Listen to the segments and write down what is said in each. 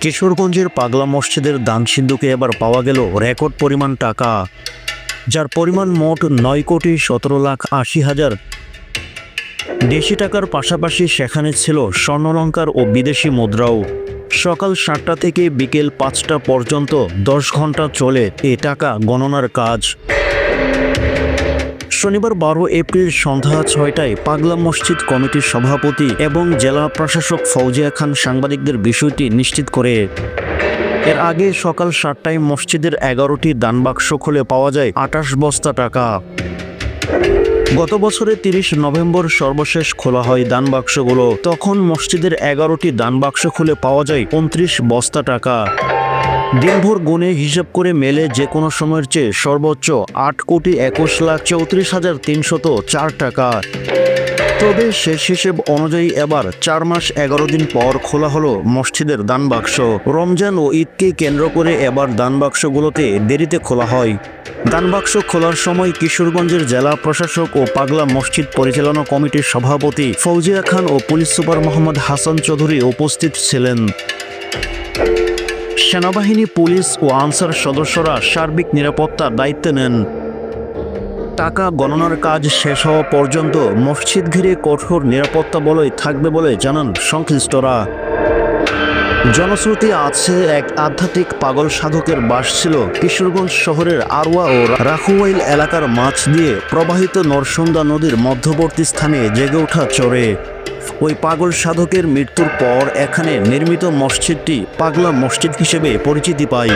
কিশোরগঞ্জের পাগলা মসজিদের দান সিন্ধুকে এবার পাওয়া গেল রেকর্ড পরিমাণ টাকা, যার পরিমাণ মোট 9,17,80,000 দেশি টাকার পাশাপাশি সেখানে ছিল স্বর্ণালংকার ও বিদেশি মুদ্রাও। সকাল 7টা থেকে বিকেল 5টা পর্যন্ত 10 ঘন্টা চলে এ টাকা গণনার কাজ। শনিবার 12 এপ্রিল সন্ধ্যা 6টায় পাগলা মসজিদ কমিটির সভাপতি এবং জেলা প্রশাসক ফৌজিয়া খান সাংবাদিকদের বিষয়টি নিশ্চিত করে। এর আগে সকাল 7টায় মসজিদের 11টি দানবাক্স খুলে পাওয়া যায় 28 বস্তা টাকা। গত বছরের 30 নভেম্বর সর্বশেষ খোলা হয় দানবাক্সগুলো। তখন মসজিদের 11টি দানবাক্স খুলে পাওয়া যায় 29 বস্তা টাকা। দিনভর গুণে হিসাব করে মেলে যে কোনো সময়ের চেয়ে সর্বোচ্চ 8,31,34,304 টাকা। তবে শেষ হিসেব অনুযায়ী এবার 4 মাস 11 দিন পর খোলা হলো মসজিদের দানবাক্স। রমজান ও ঈদকে কেন্দ্র করে এবার দানবাক্সগুলোতে দেরিতে খোলা হয়। দানবাক্স খোলার সময় কিশোরগঞ্জের জেলা প্রশাসক ও পাগলা মসজিদ পরিচালনা কমিটির সভাপতি ফৌজিয়া খান ও পুলিশ সুপার মোহাম্মদ হাসান চৌধুরী উপস্থিত ছিলেন। সেনাবাহিনী, পুলিশ ও আনসার সদস্যরা সার্বিক নিরাপত্তার দায়িত্ব নেন। টাকা গণনার কাজ শেষ হওয়া পর্যন্ত মসজিদ ঘিরে কঠোর নিরাপত্তা বলয় থাকবে বলে জানান সংশ্লিষ্টরা। জনশ্রুতি আছে, এক আধ্যাত্মিক পাগল সাধকের বাস ছিল কিশোরগঞ্জ শহরের আরওয়া ও রাখুয়াইল এলাকার মাছ দিয়ে প্রবাহিত নরসুন্দা নদীর মধ্যবর্তী স্থানে জেগে ওঠা চরে। ওই পাগল সাধকের মৃত্যুর পর এখানে নির্মিত মসজিদটি পাগলা মসজিদ হিসেবে পরিচিতি পায়।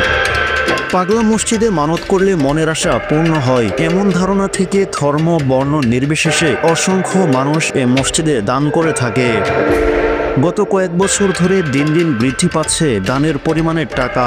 পাগলা মসজিদে মানত করলে মনের আশা পূর্ণ হয়, এমন ধারণা থেকে ধর্ম বর্ণ নির্বিশেষে অসংখ্য মানুষ এ মসজিদে দান করে থাকে। গত কয়েক বছর ধরে দিন দিন বৃদ্ধি পাচ্ছে দানের পরিমাণের টাকা।